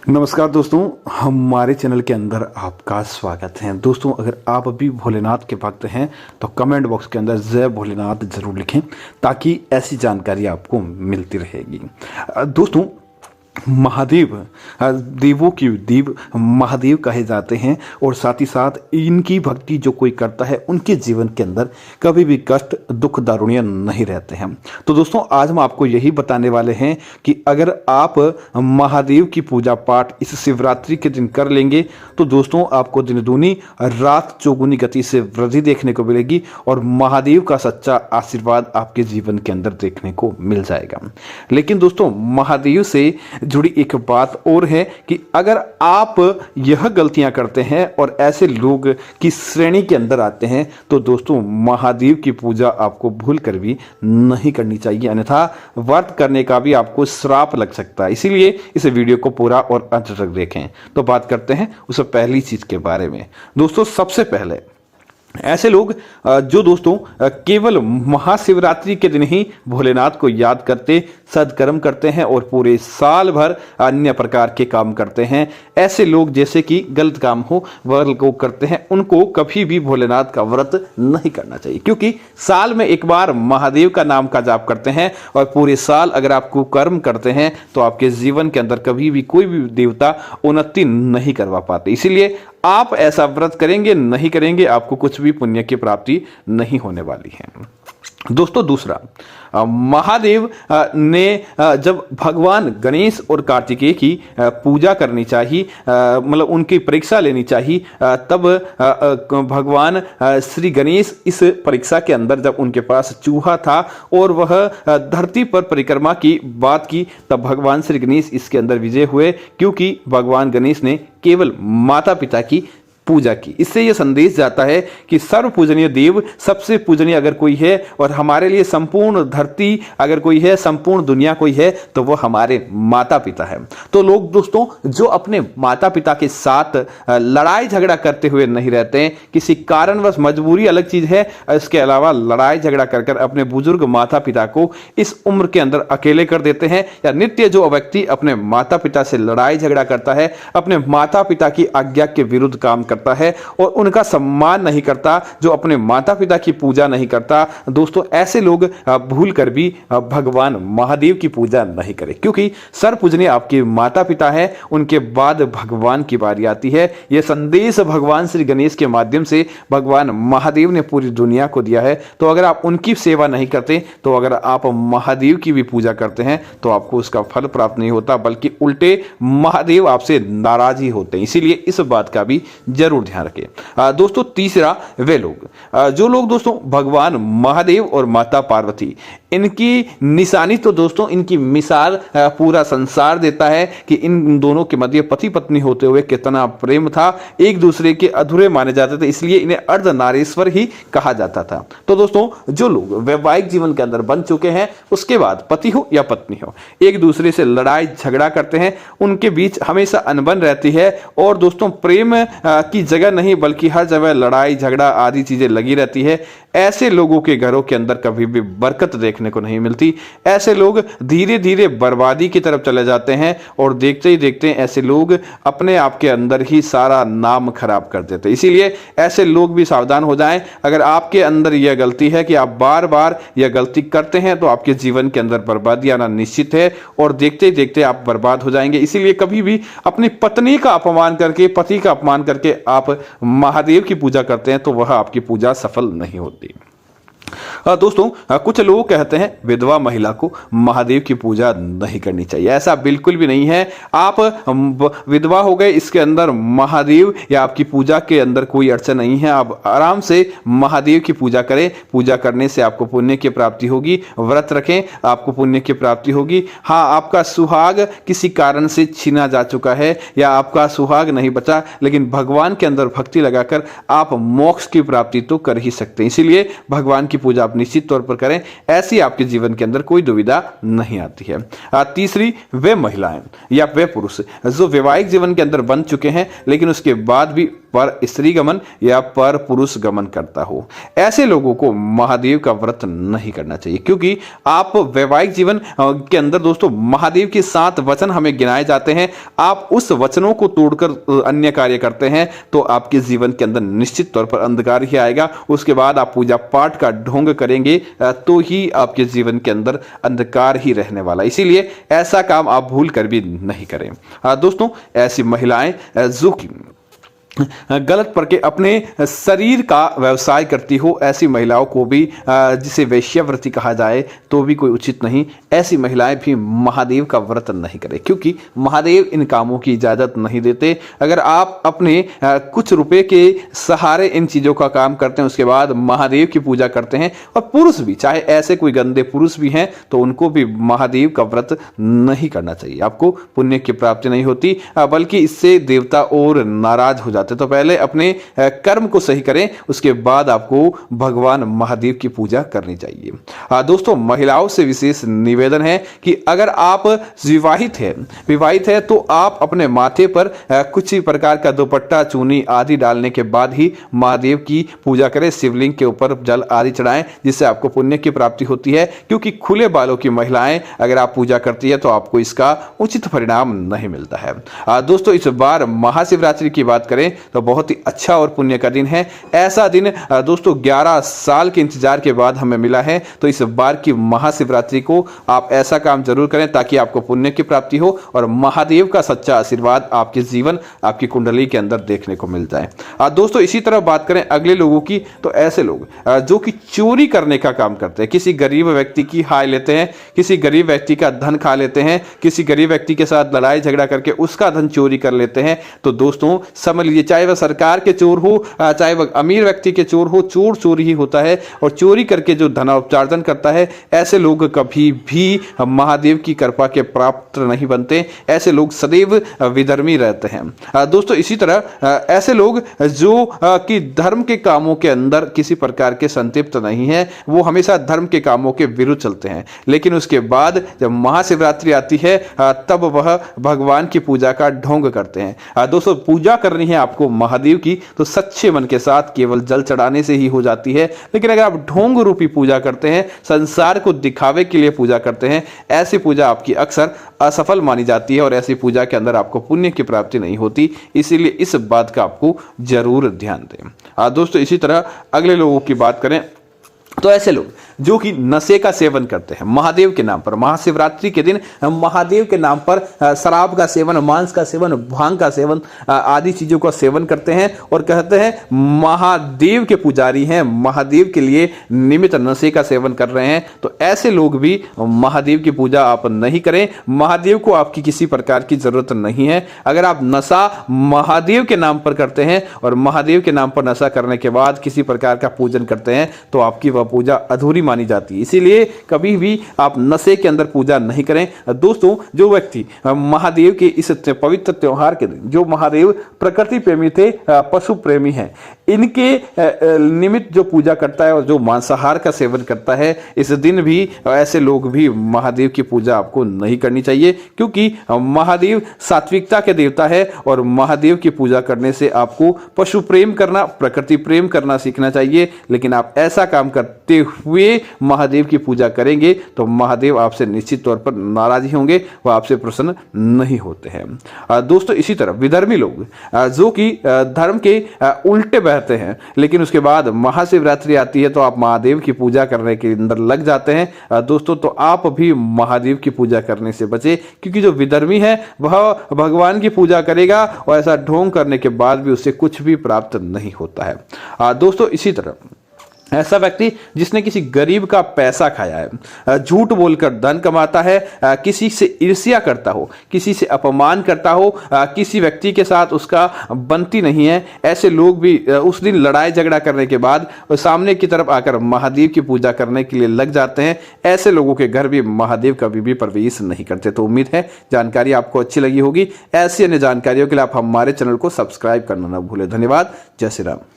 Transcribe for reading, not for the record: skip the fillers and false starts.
नमस्कार दोस्तों, हमारे चैनल के अंदर आपका स्वागत है। दोस्तों, अगर आप अभी भोलेनाथ के भक्त हैं तो कमेंट बॉक्स के अंदर जय भोलेनाथ ज़रूर लिखें ताकि ऐसी जानकारी आपको मिलती रहेगी। दोस्तों, महादेव देवों की देव महादेव कहे जाते हैं और साथ ही साथ इनकी भक्ति जो कोई करता है उनके जीवन के अंदर कभी भी कष्ट दुख दारुण्य नहीं रहते हैं। तो दोस्तों, आज हम आपको यही बताने वाले हैं कि अगर आप महादेव की पूजा पाठ इस शिवरात्रि के दिन कर लेंगे तो दोस्तों आपको दिन दूनी रात चौगुनी गति से वृद्धि देखने को मिलेगी और महादेव का सच्चा आशीर्वाद आपके जीवन के अंदर देखने को मिल जाएगा। लेकिन दोस्तों, महादेव से जुड़ी एक बात और है कि अगर आप यह गलतियां करते हैं और ऐसे लोग की श्रेणी के अंदर आते हैं तो दोस्तों महादेव की पूजा आपको भूल कर भी नहीं करनी चाहिए, अन्यथा व्रत करने का भी आपको श्राप लग सकता है। इसीलिए इस वीडियो को पूरा और अंत तक देखें। तो बात करते हैं उस पहली चीज के बारे में। दोस्तों, सबसे पहले ऐसे लोग जो दोस्तों केवल महाशिवरात्रि के दिन ही भोलेनाथ को याद करते सदकर्म करते हैं और पूरे साल भर अन्य प्रकार के काम करते हैं, ऐसे लोग जैसे कि गलत काम हो वह लोग करते हैं, उनको कभी भी भोलेनाथ का व्रत नहीं करना चाहिए। क्योंकि साल में एक बार महादेव का नाम का जाप करते हैं और पूरे साल अगर आप कुकर्म करते हैं तो आपके जीवन के अंदर कभी भी कोई भी देवता उन्नति नहीं करवा पाते। इसीलिए आप ऐसा व्रत करेंगे नहीं करेंगे, आपको कुछ भी पुण्य की प्राप्ति नहीं होने वाली है। दोस्तों, दूसरा, महादेव ने जब भगवान गणेश और कार्तिकेय की पूजा करनी चाहिए, मतलब उनकी परीक्षा लेनी चाहिए, तब भगवान श्री गणेश इस परीक्षा के अंदर जब उनके पास चूहा था और वह धरती पर परिक्रमा की बात की, तब भगवान श्री गणेश इसके अंदर विजय हुए, क्योंकि भगवान गणेश ने केवल माता पिता की पूजा की। इससे यह संदेश जाता है कि सर्व पूजनीय देव, सबसे पूजनीय अगर कोई है और हमारे लिए संपूर्ण धरती अगर कोई है, संपूर्ण दुनिया कोई है, तो वह हमारे माता पिता है। तो लोग दोस्तों जो अपने माता पिता के साथ लड़ाई झगड़ा करते हुए नहीं रहते हैं, किसी कारणवश, मजबूरी अलग चीज है, इसके अलावा लड़ाई झगड़ा कर कर अपने बुजुर्ग माता पिता को इस उम्र के अंदर अकेले कर देते हैं, या नित्य जो व्यक्ति अपने माता पिता से लड़ाई झगड़ा करता है, अपने माता पिता की आज्ञा के विरुद्ध काम करता है और उनका सम्मान नहीं करता, जो अपने माता पिता की पूजा नहीं करता, दोस्तों ऐसे लोग भूल कर भी भगवान महादेव की पूजा नहीं करें। क्योंकि सर्वपूजनीय आपके माता पिता है, उनके बाद भगवान की बारी आती है। यह संदेश भगवान श्री गणेश के माध्यम से भगवान महादेव ने पूरी दुनिया को दिया है। तो अगर आप उनकी सेवा नहीं करते, तो अगर आप महादेव की भी पूजा करते हैं तो आपको उसका फल प्राप्त नहीं होता, बल्कि उल्टे महादेव आपसे नाराज ही होते हैं। इसीलिए इस बात का भी जरूर ध्यान रखें। दोस्तों, तीसरा, वे लोग जो लोग दोस्तों भगवान महादेव और माता पार्वती इनकी निशानी, तो दोस्तों इनकी मिसाल पूरा संसार देता है कि इन दोनों के मध्य पति पत्नी होते हुए कितना प्रेम था, एक दूसरे के अधूरे माने जाते थे, इसलिए इन्हें अर्धनारीश्वर ही कहा जाता था। तो दोस्तों जो लोग वैवाहिक जीवन के अंदर बन चुके हैं, उसके बाद पति हो या पत्नी हो, एक दूसरे से लड़ाई झगड़ा करते हैं, उनके बीच हमेशा अनबन रहती है और दोस्तों प्रेम की जगह नहीं बल्कि हर जगह लड़ाई झगड़ा आदि चीजें लगी रहती है, ऐसे लोगों के घरों के अंदर कभी भी बरकत देखने को नहीं मिलती। ऐसे लोग धीरे धीरे बर्बादी की तरफ चले जाते हैं और देखते ही देखते ऐसे लोग अपने आप के अंदर ही सारा नाम खराब कर देते हैं। इसीलिए ऐसे लोग भी सावधान हो जाएं। अगर आपके अंदर यह गलती है कि आप बार बार यह गलती करते हैं तो आपके जीवन के अंदर बर्बादी आना निश्चित है और देखते ही देखते आप बर्बाद हो जाएंगे। इसीलिए कभी भी अपनी पत्नी का अपमान करके, पति का अपमान करके आप महादेव की पूजा करते हैं तो वह आपकी पूजा सफल नहीं होती। दोस्तों, कुछ लोग कहते हैं विधवा महिला को महादेव की पूजा नहीं करनी चाहिए। ऐसा बिल्कुल भी नहीं है। आप विधवा हो गए, इसके अंदर महादेव या आपकी पूजा के अंदर कोई अड़चन नहीं है। आप आराम से महादेव की पूजा करें। पूजा करने से आपको पुण्य की प्राप्ति होगी। व्रत रखें, आपको पुण्य की प्राप्ति होगी। हाँ, आपका सुहाग किसी कारण से छीना जा चुका है या आपका सुहाग नहीं बचा, लेकिन भगवान के अंदर भक्ति लगाकर आप मोक्ष की प्राप्ति तो कर ही सकते हैं। इसीलिए भगवान की पूजा आप निश्चित तौर पर करें, ऐसी आपके जीवन के अंदर कोई दुविधा नहीं आती है। तीसरी, वे महिलाएं या वे पुरुष जो वैवाहिक जीवन के अंदर बन चुके हैं लेकिन उसके बाद भी पर स्त्री गमन या पर पुरुष गमन करता हो, ऐसे लोगों को महादेव का व्रत नहीं करना चाहिए, क्योंकि आप वैवाहिक जीवन के अंदर दोस्तों महादेव के 7 वचन हमें गिनाए जाते हैं। आप उस वचनों को तोड़कर अन्य कार्य करते हैं तो आपके जीवन के अंदर निश्चित तौर पर अंधकार ही आएगा। उसके बाद आप पूजा पाठ का ढोंग करेंगे तो ही आपके जीवन के अंदर अंधकार ही रहने वाला। इसीलिए ऐसा काम आप भूल कर भी नहीं करें। दोस्तों, ऐसी महिलाएं जो कि गलत करके अपने शरीर का व्यवसाय करती हो, ऐसी महिलाओं को भी जिसे वेश्यावृत्ति कहा जाए तो भी कोई उचित नहीं। ऐसी महिलाएं भी महादेव का व्रत नहीं करें, क्योंकि महादेव इन कामों की इजाजत नहीं देते। अगर आप अपने कुछ रुपए के सहारे इन चीजों का काम करते हैं, उसके बाद महादेव की पूजा करते हैं, और पुरुष भी चाहे ऐसे कोई गंदे पुरुष भी हैं तो उनको भी महादेव का व्रत नहीं करना चाहिए। आपको पुण्य की प्राप्ति नहीं होती, बल्कि इससे देवता और नाराज हो जाते। तो पहले अपने कर्म को सही करें, उसके बाद आपको भगवान महादेव की पूजा करनी चाहिए। दोस्तों, महिलाओं से विशेष निवेदन है कि अगर आप विवाहित है तो आप अपने माथे पर कुछ ही प्रकार का दुपट्टा, चूनी आदि डालने के बाद ही महादेव की पूजा करें। शिवलिंग के ऊपर जल आदि चढ़ाएं, जिससे आपको पुण्य की प्राप्ति होती है, क्योंकि खुले बालों की महिलाएं अगर आप पूजा करती है तो आपको इसका उचित परिणाम नहीं मिलता है। दोस्तों, इस बार महाशिवरात्रि की बात करें तो बहुत ही अच्छा और पुण्य का दिन है। ऐसा दिन दोस्तों 11 साल के इंतजार के बाद हमें मिला है। तो इस बार की महाशिवरात्रि को आप ऐसा काम जरूर करें ताकि आपको पुण्य की प्राप्ति हो और महादेव का सच्चा आशीर्वाद आपके जीवन, आपकी कुंडली के अंदर देखने को मिल जाए। दोस्तों, इसी तरह बात करें अगले लोगों की, तो ऐसे लोग जो कि चोरी करने का काम करते हैं, किसी गरीब व्यक्ति की हाय लेते हैं, किसी गरीब व्यक्ति का धन खा लेते हैं, किसी गरीब व्यक्ति के साथ लड़ाई झगड़ा करके उसका धन चोरी कर लेते हैं, तो दोस्तों समझ लीजिए, चाहे वह सरकार के चोर हो, चाहे वह अमीर व्यक्ति के चोर हो, चोर चोर ही होता है। और चोरी करके जो धनोपार्जन करता है, ऐसे लोग कभी भी महादेव की कृपा के प्राप्त नहीं बनते। ऐसे लोग सदैव विधर्मी रहते हैं। दोस्तों, इसी तरह ऐसे लोग जो कि धर्म के कामों के अंदर किसी प्रकार के संतृप्त नहीं है, वो हमेशा धर्म के कामों के विरुद्ध चलते हैं, लेकिन उसके बाद जब महाशिवरात्रि आती है तब वह भगवान की पूजा का ढोंग करते हैं। दोस्तों, पूजा करनी है आपको महादेव की तो सच्चे मन के साथ केवल जल चढ़ाने से ही हो जाती है। लेकिन अगर आप ढोंग रूपी पूजा करते हैं, संसार को दिखावे के लिए पूजा करते हैं, ऐसी पूजा आपकी अक्सर असफल मानी जाती है और ऐसी पूजा के अंदर आपको पुण्य की प्राप्ति नहीं होती। इसीलिए इस बात का आपको जरूर ध्यान दें। दोस्तों, इसी तरह अगले लोगों की बात करें तो ऐसे लोग जो कि नशे का सेवन करते हैं महादेव के नाम पर, महाशिवरात्रि के दिन महादेव के नाम पर शराब का सेवन, मांस का सेवन, भांग का सेवन आदि चीजों का सेवन करते हैं और कहते हैं महादेव के पुजारी हैं, महादेव के लिए निमित्त नशे का सेवन कर रहे हैं। तो ऐसे लोग भी महादेव की पूजा आप नहीं करें। महादेव को आपकी किसी प्रकार की जरूरत नहीं है। अगर आप नशा महादेव के नाम पर करते हैं और महादेव के नाम पर नशा करने के बाद किसी प्रकार का पूजन करते हैं तो आपकी वह पूजा अधूरी मानी जाती है। इसीलिए कभी भी आप नशे के अंदर पूजा नहीं करें। दोस्तों, जो व्यक्ति महादेव के इस पवित्र त्योहार के दिन, जो महादेव प्रकृति प्रेमी थे, पशु प्रेमी हैं, इनके निमित्त जो पूजा करता है और जो मांसाहार का सेवन करता है, इस दिन भी ऐसे लोग भी महादेव की पूजा आपको नहीं करनी चाहिए, क्योंकि महादेव सात्विकता के देवता है और महादेव की पूजा करने से आपको पशु प्रेम करना, प्रकृति प्रेम करना सीखना चाहिए। लेकिन आप ऐसा काम करते हुए महादेव की पूजा करेंगे तो महादेव आपसे निश्चित तौर पर नाराज ही होंगे, वह आपसे प्रसन्न नहीं होते हैं। दोस्तों, इसी तरह विधर्मी लोग जो कि धर्म के उल्टे बहते हैं, लेकिन उसके बाद महाशिवरात्रि आती है तो आप महादेव की पूजा करने के अंदर लग जाते हैं। दोस्तों, तो आप भी महादेव की पूजा करने से बचे, क्योंकि जो विधर्मी है वह भगवान की पूजा करेगा और ऐसा ढोंग करने के बाद भी उससे कुछ भी प्राप्त नहीं होता है। दोस्तों, इसी तरह ऐसा व्यक्ति जिसने किसी गरीब का पैसा खाया है, झूठ बोलकर धन कमाता है, किसी से ईर्ष्या करता हो, किसी से अपमान करता हो, किसी व्यक्ति के साथ उसका बनती नहीं है, ऐसे लोग भी उस दिन लड़ाई झगड़ा करने के बाद सामने की तरफ आकर महादेव की पूजा करने के लिए लग जाते हैं। ऐसे लोगों के घर भी महादेव कभी भी प्रवेश नहीं करते। तो उम्मीद है जानकारी आपको अच्छी लगी होगी। ऐसी अन्य जानकारियों के लिए आप हमारे चैनल को सब्सक्राइब करना न भूलें। धन्यवाद। जय श्री राम।